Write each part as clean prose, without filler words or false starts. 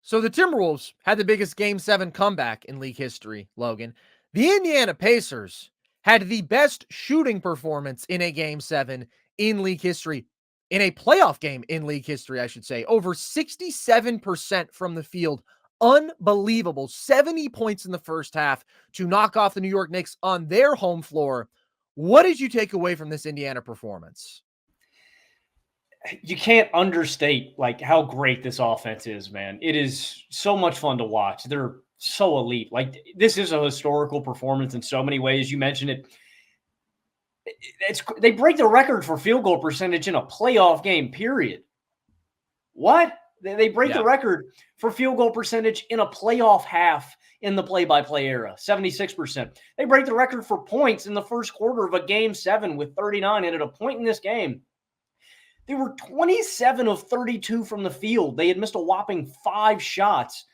So the Timberwolves had the biggest Game 7 comeback in league history, Logan. The Indiana Pacers had the best shooting performance in a Game 7 in league history, in a playoff game in league history, I should say. Over 67% from the field. Unbelievable. 70 points in the first half to knock off the New York Knicks on their home floor. What did you take away from this Indiana performance? You can't understate like how great this offense is, man. It is so much fun to watch. They're so elite. Like this is a historical performance in so many ways. You mentioned it. They break the record for field goal percentage in a playoff game. Period. What? They break the record for field goal percentage in a playoff half in the play-by-play era, 76%. They break the record for points in the first quarter of a Game 7 with 39. And at a point in this game, they were 27 of 32 from the field. They had missed a whopping 5 shots.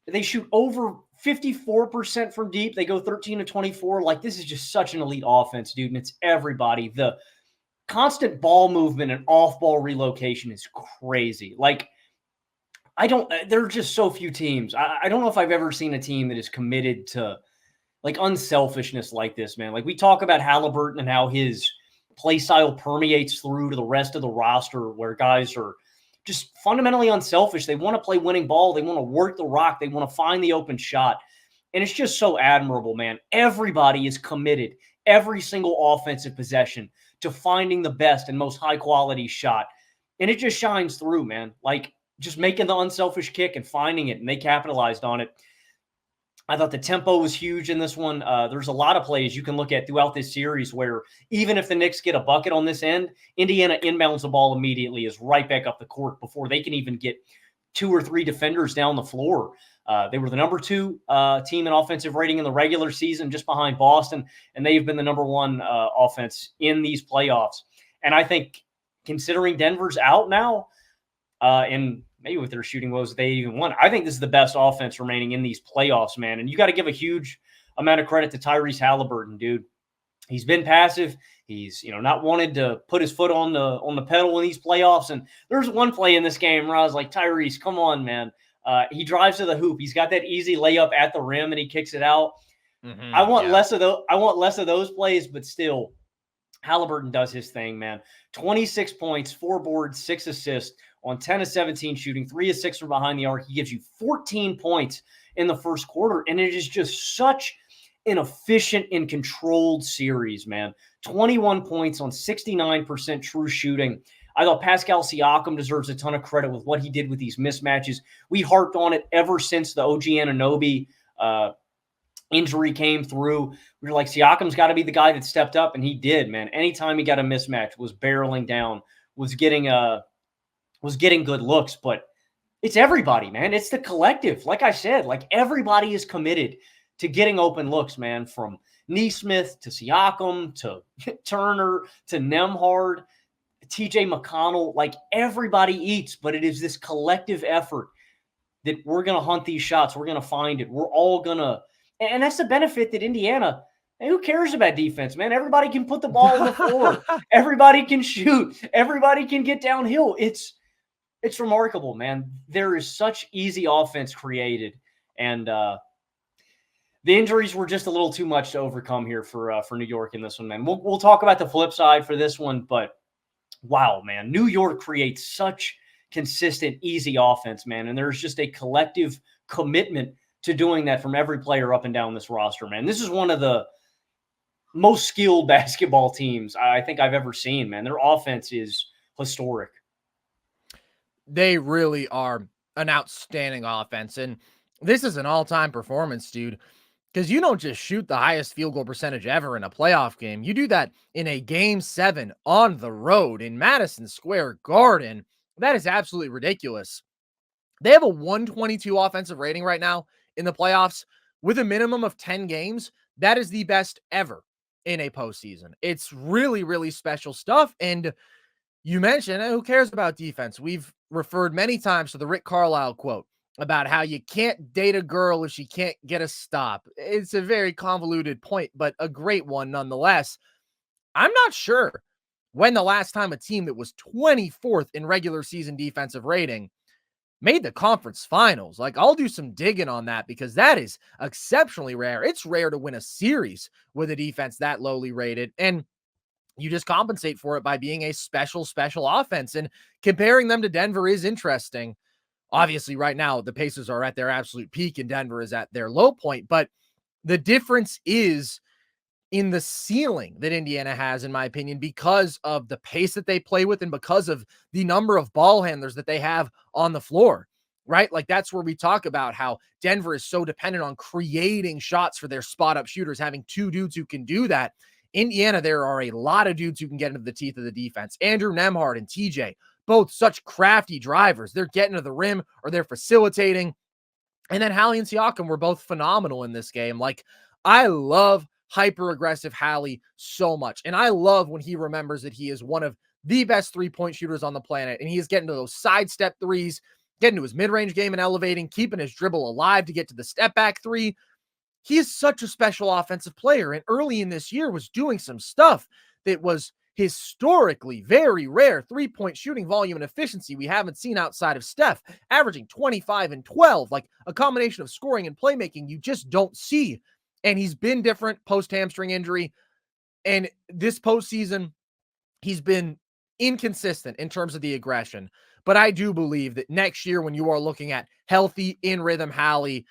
They shoot over 54% from deep. They go 13 to 24. Like, this is just such an elite offense, dude, and it's everybody. The constant ball movement and off-ball relocation is crazy. Like, there are just so few teams. I don't know if I've ever seen a team that is committed to, like, unselfishness like this, man. Like, we talk about Haliburton and how his play style permeates through to the rest of the roster where guys are just fundamentally unselfish. They want to play winning ball. They want to work the rock. They want to find the open shot. And it's just so admirable, man. Everybody is committed, every single offensive possession, to finding the best and most high-quality shot. And it just shines through, man. Like, just making the unselfish kick and finding it, and they capitalized on it. I thought the tempo was huge in this one. There's a lot of plays you can look at throughout this series where even if the Knicks get a bucket on this end, Indiana inbounds the ball immediately, is right back up the court before they can even get 2 or 3 defenders down the floor. They were the number 2 team in offensive rating in the regular season, just behind Boston, and they've been the number 1 offense in these playoffs. And I think considering Denver's out now, and maybe with their shooting woes, they even won. I think this is the best offense remaining in these playoffs, man. And you got to give a huge amount of credit to Tyrese Haliburton, dude. He's been passive. He's, not wanted to put his foot on the pedal in these playoffs. And there's one play in this game where I was like, Tyrese, come on, man. He drives to the hoop. He's got that easy layup at the rim and he kicks it out. I want less of those. I want less of those plays, but still, Haliburton does his thing, man. 26 points, 4 boards, 6 assists on 10 of 17 shooting, 3 of 6 from behind the arc. He gives you 14 points in the first quarter, and it is just such an efficient and controlled series, man. 21 points on 69% true shooting. I thought Pascal Siakam deserves a ton of credit with what he did with these mismatches. We harped on it ever since the OG Anunoby injury came through. We were like, Siakam's got to be the guy that stepped up, and he did, man. Anytime he got a mismatch, was barreling down, was getting good looks. But it's everybody, man. It's the collective. Like I said, like everybody is committed to getting open looks, man, from Nesmith to Siakam to Turner to Nembhard, TJ McConnell. Like everybody eats, but it is this collective effort that we're going to hunt these shots. We're going to find it. We're all going to, and that's the benefit that Indiana, and who cares about defense, man? Everybody can put the ball on the floor. Everybody can shoot. Everybody can get downhill. It's remarkable, man. There is such easy offense created, and the injuries were just a little too much to overcome here for New York in this one, man. We'll talk about the flip side for this one, but wow, man, New York creates such consistent, easy offense, man, and there's just a collective commitment to doing that from every player up and down this roster, man. This is one of the most skilled basketball teams I think I've ever seen, man. Their offense is historic. They really are an outstanding offense. And this is an all-time performance, dude, because you don't just shoot the highest field goal percentage ever in a playoff game. You do that in a Game 7 on the road in Madison Square Garden. That is absolutely ridiculous. They have a 122 offensive rating right now in the playoffs with a minimum of 10 games. That is the best ever in a postseason. It's really, really special stuff. And you mentioned, who cares about defense? We've referred many times to the Rick Carlisle quote about how you can't date a girl if she can't get a stop. It's a very convoluted point, but a great one nonetheless. I'm not sure when the last time a team that was 24th in regular season defensive rating made the conference finals. Like, I'll do some digging on that because that is exceptionally rare. It's rare to win a series with a defense that lowly rated. And you just compensate for it by being a special offense. And comparing them to Denver is interesting. Obviously, right now, the Pacers are at their absolute peak and Denver is at their low point. But the difference is in the ceiling that Indiana has, in my opinion, because of the pace that they play with and because of the number of ball handlers that they have on the floor, right? Like, that's where we talk about how Denver is so dependent on creating shots for their spot up shooters, having two dudes who can do that. Indiana, there are a lot of dudes who can get into the teeth of the defense. Andrew Nembhard and TJ, both such crafty drivers. They're getting to the rim or they're facilitating. And then Hallie and Siakam were both phenomenal in this game. Like, I love hyper-aggressive Hallie so much. And I love when he remembers that he is one of the best three-point shooters on the planet. And he is getting to those sidestep threes, getting to his mid-range game and elevating, keeping his dribble alive to get to the step-back three. He is such a special offensive player. And early in this year was doing some stuff that was historically very rare. Three-point shooting volume and efficiency we haven't seen outside of Steph, averaging 25 and 12, like a combination of scoring and playmaking you just don't see. And he's been different post-hamstring injury. And this postseason, he's been inconsistent in terms of the aggression. But I do believe that next year, when you are looking at healthy, in-rhythm Hallie,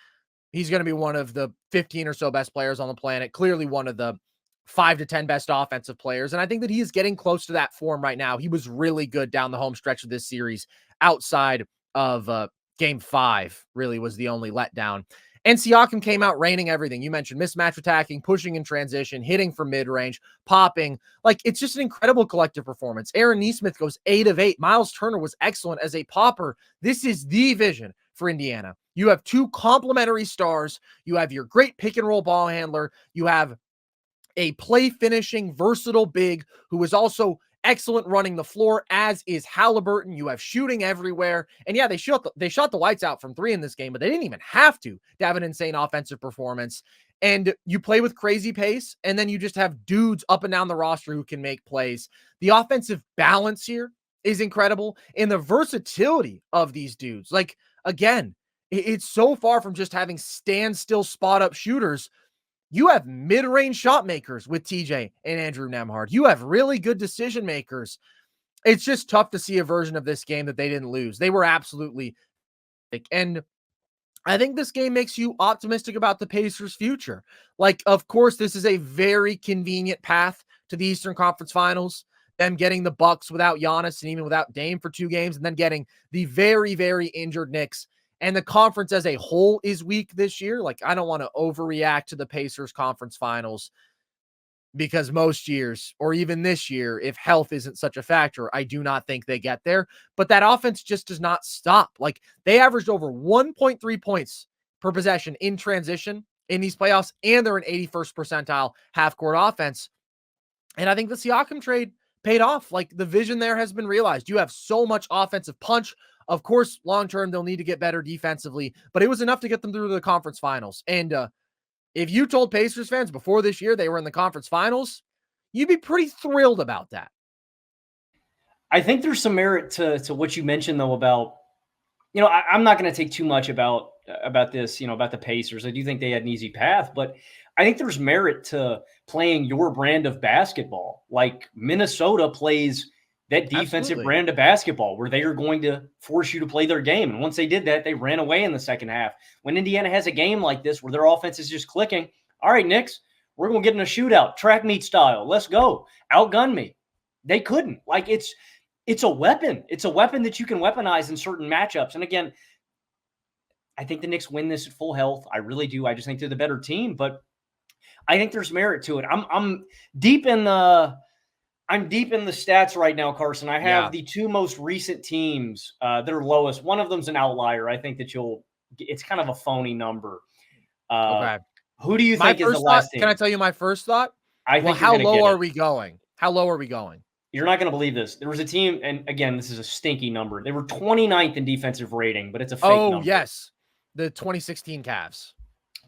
he's going to be one of the 15 or so best players on the planet, clearly one of the 5 to 10 best offensive players. And I think that he is getting close to that form right now. He was really good down the home stretch of this series outside of game 5, really was the only letdown. And Siakam came out raining everything. You mentioned mismatch attacking, pushing in transition, hitting from mid-range, popping. Like, it's just an incredible collective performance. Aaron Nesmith goes 8 of 8. Miles Turner was excellent as a popper. This is the vision for Indiana. You have two complementary stars. You have your great pick and roll ball handler. You have a play finishing, versatile big who is also excellent running the floor, as is Haliburton. You have shooting everywhere. And yeah, they shot the lights out from 3 in this game, but they didn't even have to have an insane offensive performance. And you play with crazy pace, and then you just have dudes up and down the roster who can make plays. The offensive balance here is incredible. And the versatility of these dudes. Like, again, it's so far from just having standstill spot up shooters. You have mid-range shot makers with TJ and Andrew Nembhard. You have really good decision makers. It's just tough to see a version of this game that they didn't lose. They were absolutely thick. And I think this game makes you optimistic about the Pacers' future. Like, of course, this is a very convenient path to the Eastern Conference Finals. Them getting the Bucks without Giannis and even without Dame for 2 games, and then getting the very, very injured Knicks. And the conference as a whole is weak this year. Like, I don't want to overreact to the Pacers conference finals because most years, or even this year, if health isn't such a factor, I do not think they get there. But that offense just does not stop. Like, they averaged over 1.3 points per possession in transition in these playoffs, and they're an 81st percentile half-court offense. And I think the Siakam trade paid off. Like, the vision there has been realized. You have so much offensive punch. Of course, long-term, they'll need to get better defensively, but it was enough to get them through the conference finals. And if you told Pacers fans before this year they were in the conference finals, you'd be pretty thrilled about that. I think there's some merit to what you mentioned, though, about, I'm not going to take too much about this, about the Pacers. I do think they had an easy path, but I think there's merit to playing your brand of basketball. Like, Minnesota plays that defensive brand of basketball where they are going to force you to play their game. And once they did that, they ran away in the second half. When Indiana has a game like this where their offense is just clicking, all right, Knicks, we're going to get in a shootout, track meet style. Let's go. Outgun me. They couldn't. Like, it's a weapon. It's a weapon that you can weaponize in certain matchups. And again, I think the Knicks win this at full health. I really do. I just think they're the better team, but I think there's merit to it. I'm deep in the stats right now, Carson. I have the 2 most recent teams that are lowest. One of them's an outlier. I think that it's kind of a phony number. Okay. Who do you think is the last team? Can I tell you my first thought? How low are we going? How low are we going? You're not going to believe this. There was a team, and again, this is a stinky number. They were 29th in defensive rating, but it's a fake number. Oh, yes. The 2016 Cavs.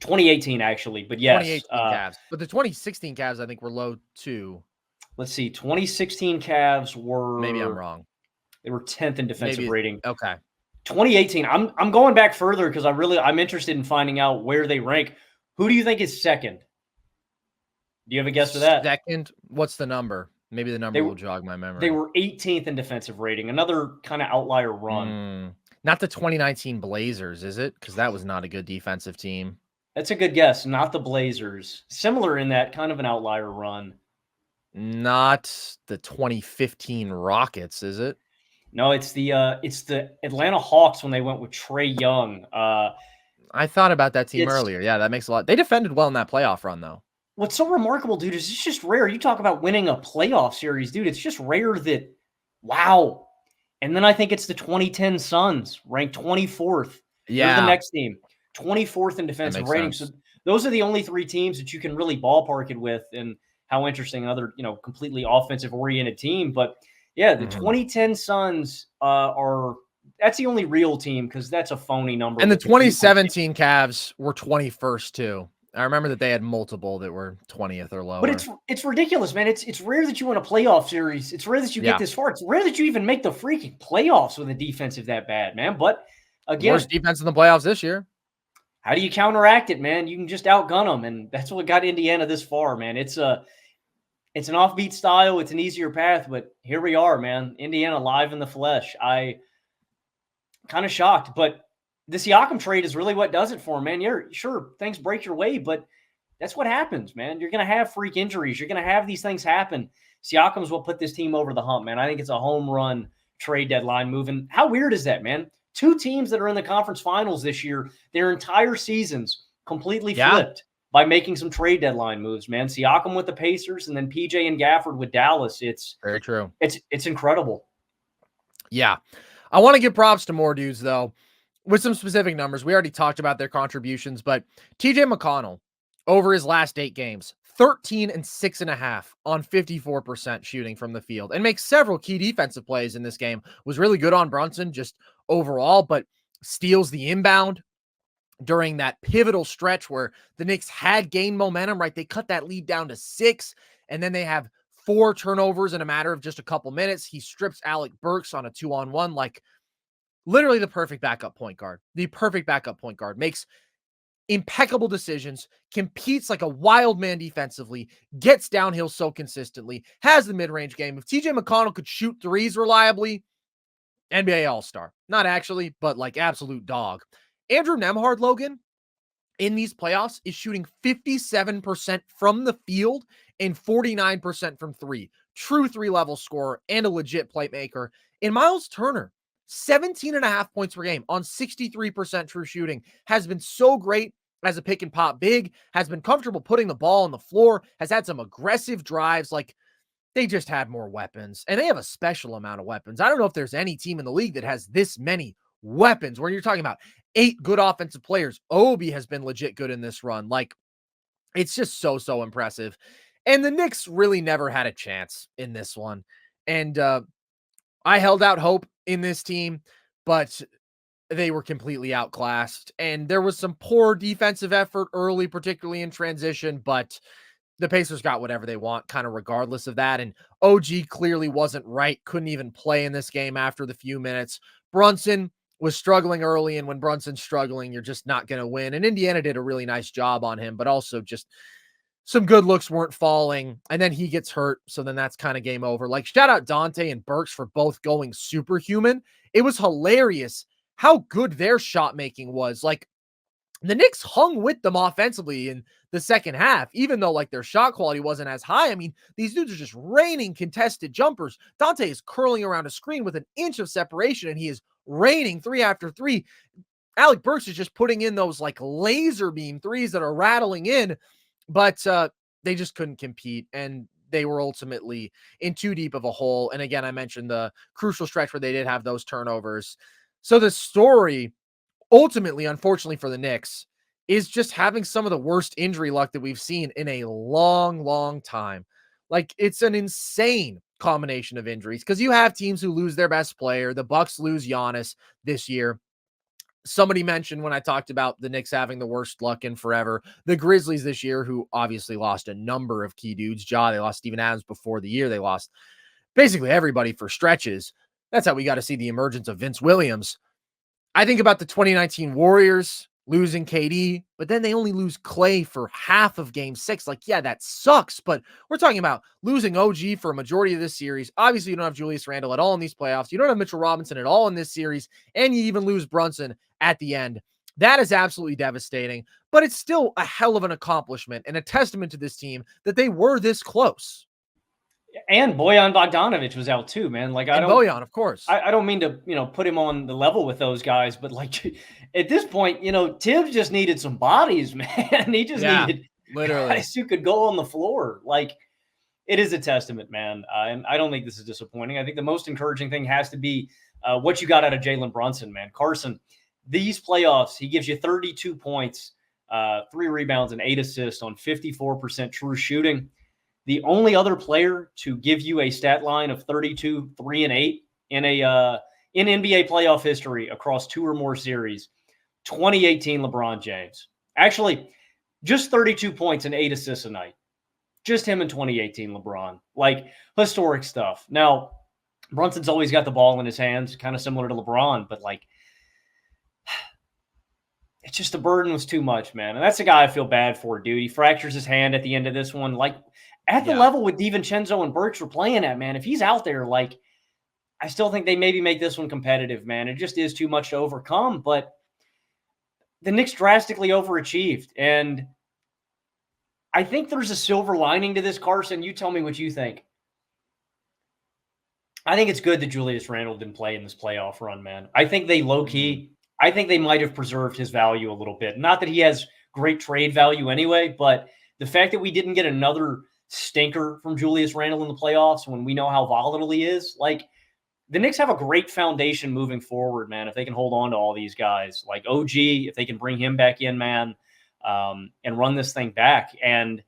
2018, actually, but yes. 2018 Cavs. But the 2016 Cavs, I think, were low, too. Let's see. 2016 Cavs were... Maybe I'm wrong. They were 10th in defensive rating. Okay. 2018. I'm going back further because I'm interested in finding out where they rank. Who do you think is second? Do you have a guess for that? Second, what's the number? Maybe the number will jog my They memory. were 18th in defensive rating. Another kind of outlier run. Not the 2019 Blazers, is it? Because that was not a good defensive team. That's a good guess. Not the Blazers. Similar in that kind of an outlier run. Not the 2015 Rockets, is it? No, it's the Atlanta Hawks when they went with Trae Young. I thought about that team earlier. Yeah, that makes a lot. They defended well in that playoff run, though. What's so remarkable, dude, is it's just rare. You talk about winning a playoff series, dude. It's just rare that, wow. And then I think it's the 2010 Suns, ranked 24th. Yeah. They're the next team, 24th in defensive rating. So those are the only three teams that you can really ballpark it with, and how interesting another, completely offensive-oriented team. But, yeah, the 2010 Suns that's the only real team because that's a phony number. And the 2017 Cavs were 21st, too. I remember that they had multiple that were 20th or lower. But it's ridiculous, man. It's rare that you win a playoff series. It's rare that you get this far. It's rare that you even make the freaking playoffs with a defensive that bad, man. But again, worst defense in the playoffs this year. How do you counteract it, man? You can just outgun them, and that's what got Indiana this far, man. It's an offbeat style. It's an easier path, but here we are, man. Indiana live in the flesh. I kind of shocked, but the Siakam trade is really what does it for him, man. You're sure things break your way, but that's what happens, man. You're going to have freak injuries. You're going to have these things happen. Siakam's what put this team over the hump, man. I think it's a home run trade deadline move. And how weird is that, man? Two teams that are in the conference finals this year, their entire seasons completely flipped by making some trade deadline moves, man. Siakam with the Pacers and then PJ and Gafford with Dallas. It's very true. It's incredible. Yeah. I want to give props to more dudes, though, with some specific numbers. We already talked about their contributions, but TJ McConnell, over his last 8 games, 13 and 6.5 on 54% shooting from the field, and makes several key defensive plays in this game. Was really good on Brunson just overall, but steals the inbound during that pivotal stretch where the Knicks had gained momentum, right? They cut that lead down to 6, and then they have 4 turnovers in a matter of just a couple minutes. He strips Alec Burks on a 2-on-1, like literally the perfect backup point guard. The perfect backup point guard. Makes impeccable decisions, competes like a wild man defensively, gets downhill so consistently, has the mid-range game. If TJ McConnell could shoot threes reliably, NBA All-Star. Not actually, but like absolute dog. Andrew Nembhard, Logan, in these playoffs is shooting 57% from the field and 49% from 3. True 3-level scorer and a legit playmaker. And Miles Turner, 17.5 points per game on 63% true shooting, has been so great as a pick and pop big, has been comfortable putting the ball on the floor, has had some aggressive drives. Like, they just had more weapons, and they have a special amount of weapons. I don't know if there's any team in the league that has this many weapons where you're talking about 8 good offensive players. Obi has been legit good in this run. Like, it's just so impressive. And the Knicks really never had a chance in this one. And I held out hope in this team, but they were completely outclassed. And there was some poor defensive effort early, particularly in transition, but the Pacers got whatever they want, kind of regardless of that. And OG clearly wasn't right. Couldn't even play in this game after the few minutes. Brunson was struggling early, and when Brunson's struggling, you're just not going to win. And Indiana did a really nice job on him, but also just some good looks weren't falling. And then he gets hurt, so then that's kind of game over. Like, shout out Dante and Burks for both going superhuman. It was hilarious how good their shot making was. Like, the Knicks hung with them offensively in the second half, even though like their shot quality wasn't as high. I mean, these dudes are just raining contested jumpers. Dante is curling around a screen with an inch of separation, and he is raining 3 after 3. Alec Burks is just putting in those like laser beam threes that are rattling in, but they just couldn't compete, and they were ultimately in too deep of a hole. And again, I mentioned the crucial stretch where they did have those turnovers. So the story, ultimately, unfortunately for the Knicks, is just having some of the worst injury luck that we've seen in a long time. Like, it's an insane combination of injuries because you have teams who lose their best player. The Bucks lose Giannis this year. Somebody mentioned when I talked about the Knicks having the worst luck in forever, the Grizzlies this year, who obviously lost a number of key dudes. They lost Steven Adams before the year. They lost basically everybody for stretches. That's how we got to see the emergence of Vince Williams. I think about the 2019 Warriors losing KD, but then they only lose Clay for half of game 6. Like, yeah, that sucks, but we're talking about losing OG for a majority of this series. Obviously, you don't have Julius Randle at all in these playoffs. You don't have Mitchell Robinson at all in this series, and you even lose Brunson at the end. That is absolutely devastating, but it's still a hell of an accomplishment and a testament to this team that they were this close. And Bojan Bogdanovic was out too, man. Like, Bojan, of course. I don't mean to, put him on the level with those guys, but like at this point, Tibbs just needed some bodies, man. He just needed literally guys who could go on the floor. Like, it is a testament, man. And I don't think this is disappointing. I think the most encouraging thing has to be what you got out of Jalen Brunson, man. Carson, these playoffs, he gives you 32 points, 3 rebounds, and 8 assists on 54% true shooting. The only other player to give you a stat line of 32, 3, and 8 in NBA playoff history across 2 or more series, 2018 LeBron James. Actually, just 32 points and 8 assists a night. Just him in 2018 LeBron. Like, historic stuff. Now, Brunson's always got the ball in his hands, kind of similar to LeBron, but like, it's just the burden was too much, man. And that's a guy I feel bad for, dude. He fractures his hand at the end of this one. Like, at the level with DiVincenzo and Burks were playing at, man, if he's out there, like, I still think they maybe make this one competitive, man. It just is too much to overcome. But the Knicks drastically overachieved. And I think there's a silver lining to this, Carson. You tell me what you think. I think it's good that Julius Randle didn't play in this playoff run, man. I think they low-key, I think they might have preserved his value a little bit. Not that he has great trade value anyway, but the fact that we didn't get another stinker from Julius Randle in the playoffs when we know how volatile he is, like, the Knicks have a great foundation moving forward, man, if they can hold on to all these guys. Like OG, if they can bring him back in, man, and run this thing back. And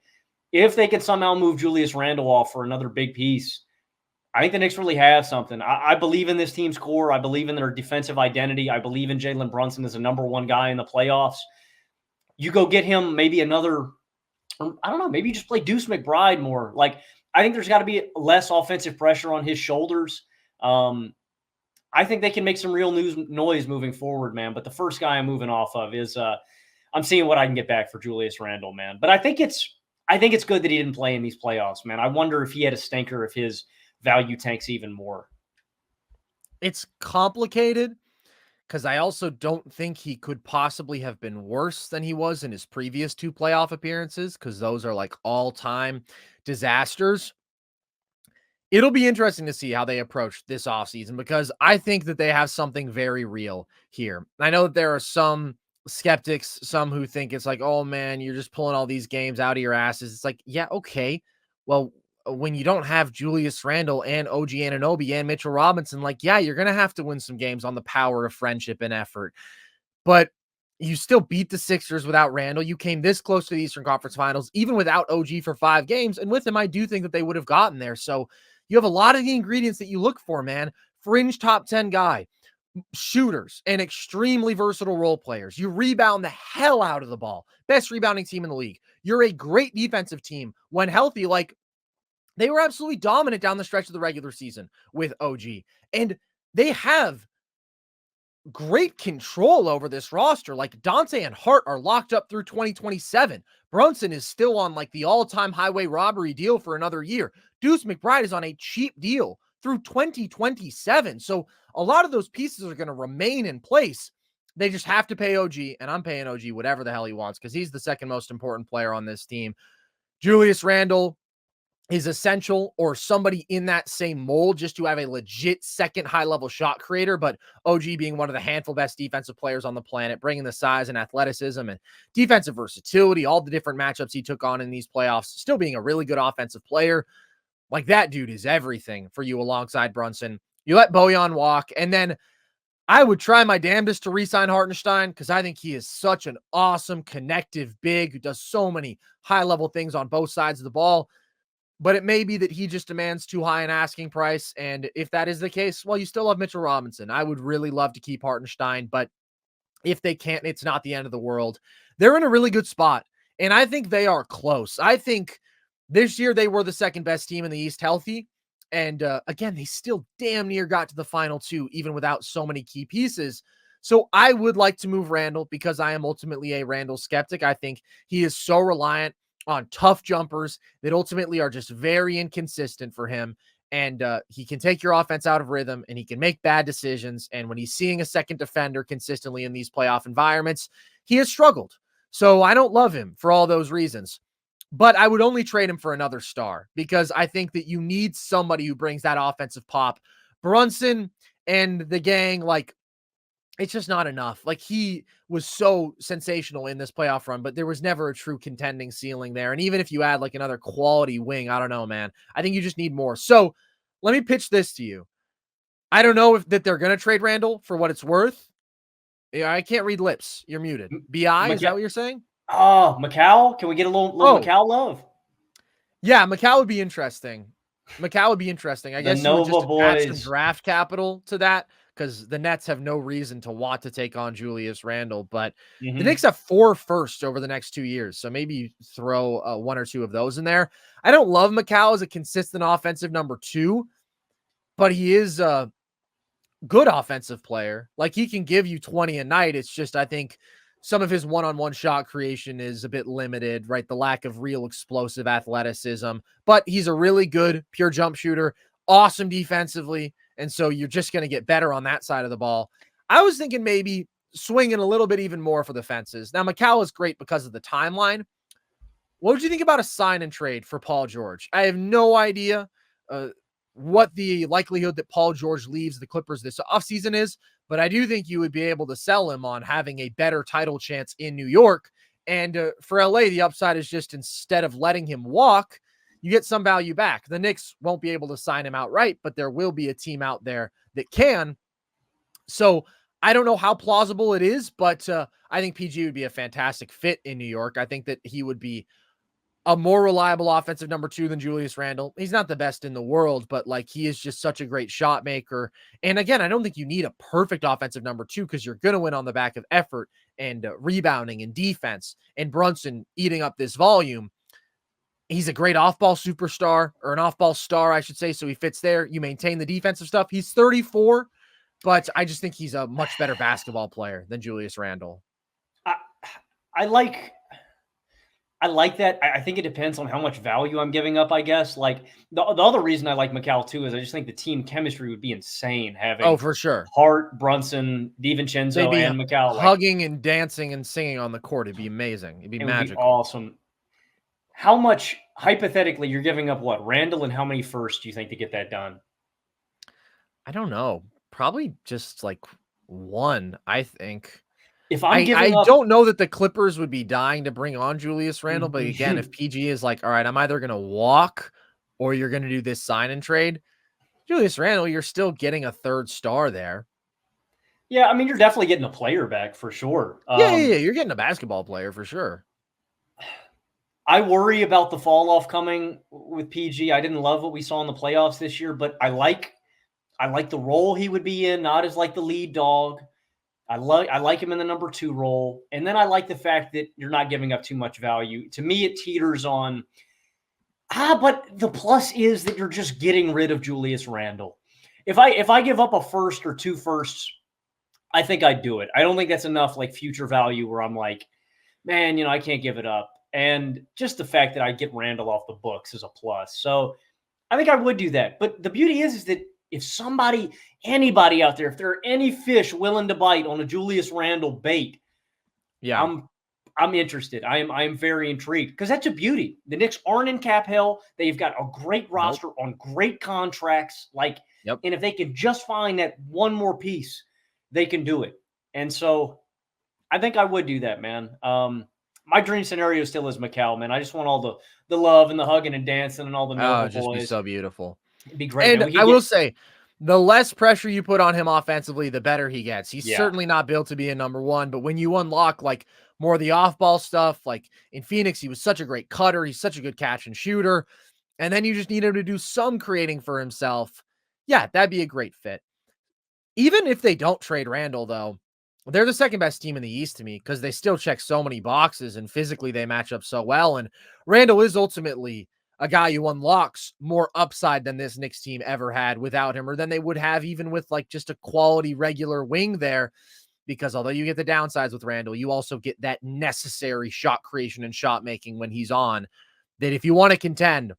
if they can somehow move Julius Randle off for another big piece, I think the Knicks really have something. I believe in this team's core. I believe in their defensive identity. I believe in Jalen Brunson as a number 1 guy in the playoffs. You go get him maybe another, I don't know, maybe you just play Deuce McBride more. Like, I think there's got to be less offensive pressure on his shoulders. I think they can make some real noise moving forward, man. But the first guy I'm moving off of is I'm seeing what I can get back for Julius Randle, man. But I think it's good that he didn't play in these playoffs, man. I wonder if he had a stinker, if his value tanks even more. It's complicated because I also don't think he could possibly have been worse than he was in his previous 2 playoff appearances, because those are like all-time disasters. It'll be interesting to see how they approach this offseason, because I think that they have something very real here. I know that there are some skeptics, some who think it's like, oh man, you're just pulling all these games out of your asses. It's like, yeah, okay. Well, when you don't have Julius Randle and OG Anunoby and Mitchell Robinson, like, yeah, you're going to have to win some games on the power of friendship and effort. But you still beat the Sixers without Randle. You came this close to the Eastern Conference Finals, even without OG for 5 games. And with him, I do think that they would have gotten there. So you have a lot of the ingredients that you look for, man. Fringe top 10 guy, shooters, and extremely versatile role players. You rebound the hell out of the ball. Best rebounding team in the league. You're a great defensive team when healthy. Like, they were absolutely dominant down the stretch of the regular season with OG. And they have great control over this roster. Like, Dante and Hart are locked up through 2027. Brunson is still on like the all-time highway robbery deal for another year. Deuce McBride is on a cheap deal through 2027. So a lot of those pieces are going to remain in place. They just have to pay OG, and I'm paying OG whatever the hell he wants because he's the second most important player on this team. Julius Randle is essential, or somebody in that same mold, just to have a legit second high-level shot creator. But OG being one of the handful best defensive players on the planet, bringing the size and athleticism and defensive versatility, all the different matchups he took on in these playoffs, still being a really good offensive player. Like, that dude is everything for you alongside Brunson. You let Bojan walk, and then I would try my damnedest to re-sign Hartenstein because I think he is such an awesome connective big who does so many high-level things on both sides of the ball. But it may be that he just demands too high an asking price. And if that is the case, well, you still have Mitchell Robinson. I would really love to keep Hartenstein, but if they can't, it's not the end of the world. They're in a really good spot, and I think they are close. I think this year they were the second best team in the East healthy. And again, they still damn near got to the final 2, even without so many key pieces. So I would like to move Randall because I am ultimately a Randall skeptic. I think he is so reliant on tough jumpers that ultimately are just very inconsistent for him. And he can take your offense out of rhythm and he can make bad decisions. And when he's seeing a second defender consistently in these playoff environments, he has struggled. So I don't love him for all those reasons. But I would only trade him for another star because I think that you need somebody who brings that offensive pop. Brunson and the gang, like, it's just not enough. Like, he was so sensational in this playoff run, but there was never a true contending ceiling there. And even if you add like another quality wing, I don't know, man. I think you just need more. So let me pitch this to you. I don't know if that they're going to trade Randall for what it's worth. Yeah, I can't read lips. You're muted. BI, is that what you're saying? Oh, Macau? Can we get a little Macau love? Yeah, Macau would be interesting. I guess you would just attach some draft capital to that because the Nets have no reason to want to take on Julius Randle. But the Knicks have 4 firsts over the next 2 years. So maybe you throw 1 or 2 of those in there. I don't love Macau as a consistent offensive number 2, but he is a good offensive player. Like, he can give you 20 a night. It's just, I think some of his one-on-one shot creation is a bit limited, right? The lack of real explosive athleticism, but he's a really good pure jump shooter, awesome defensively. And so you're just going to get better on that side of the ball. I was thinking maybe swinging a little bit even more for the fences. Now, Macau is great because of the timeline. What would you think about a sign and trade for Paul George? I have no idea what the likelihood that Paul George leaves the Clippers this offseason is, but I do think you would be able to sell him on having a better title chance in New York. And for LA, the upside is just instead of letting him walk, you get some value back. The Knicks won't be able to sign him outright, but there will be a team out there that can. So I don't know how plausible it is, but I think PG would be a fantastic fit in New York. I think that he would be a more reliable offensive number 2 than Julius Randle. He's not the best in the world, but like, he is just such a great shot maker. And again, I don't think you need a perfect offensive number 2 because you're going to win on the back of effort and rebounding and defense, and Brunson eating up this volume. He's a great off-ball superstar, or an off-ball star, I should say. So he fits there. You maintain the defensive stuff. He's 34, but I just think he's a much better basketball player than Julius Randle. I like that. I think it depends on how much value I'm giving up, I guess. Like, the other reason I like Macau too is I just think the team chemistry would be insane having for sure Hart, Brunson, DiVincenzo, and Macau hugging and dancing and singing on the court. It'd be amazing. It'd be magical. Would be awesome. How much, hypothetically, you're giving up what? Randall, and how many firsts do you think to get that done? I don't know. Probably just like 1, I think. If I'm I don't know that the Clippers would be dying to bring on Julius Randle, but again, if PG is like, all right, I'm either going to walk or you're going to do this sign and trade, Julius Randle, you're still getting a 3rd star there. Yeah, I mean, you're definitely getting a player back for sure. Yeah, you're getting a basketball player for sure. I worry about the fall off coming with PG. I didn't love what we saw in the playoffs this year, but I like the role he would be in, not as like the lead dog. I like him in the number 2 role. And then I like the fact that you're not giving up too much value. To me, it teeters on, but the plus is that you're just getting rid of Julius Randle. If I give up a first or 2 firsts, I think I'd do it. I don't think that's enough like future value where I'm like, man, I can't give it up. And just the fact that I get Randle off the books is a plus. So I think I would do that. But the beauty is that if anybody out there, if there are any fish willing to bite on a Julius Randle bait, yeah, I'm interested. I am very intrigued because that's a beauty. The Knicks aren't in cap hell. They've got a great roster on great contracts. And if they can just find that one more piece, they can do it. And so I think I would do that, man. My dream scenario still is Macau, man. I just want all the love and the hugging and dancing and all the Nova boys. It'd just be so beautiful. It'd be great. And I will say, the less pressure you put on him offensively, the better he gets. He's certainly not built to be a number 1, but when you unlock like more of the off-ball stuff, like in Phoenix, he was such a great cutter. He's such a good catch and shooter. And then you just need him to do some creating for himself. Yeah, that'd be a great fit. Even if they don't trade Randle, though, they're the second best team in the East to me because they still check so many boxes and physically they match up so well. And Randle is ultimately a guy who unlocks more upside than this Knicks team ever had without him, or than they would have even with like just a quality regular wing there. because although you get the downsides with Randall, you also get that necessary shot creation and shot making when he's on, that if you want to contend,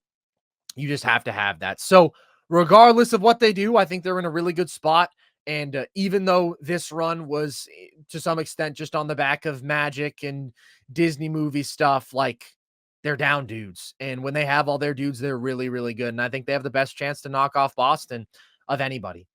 you just have to have that. So regardless of what they do, I think they're in a really good spot. And even though this run was to some extent just on the back of Magic and Disney movie stuff, like, they're down dudes. And when they have all their dudes, they're really, really good. And I think they have the best chance to knock off Boston of anybody.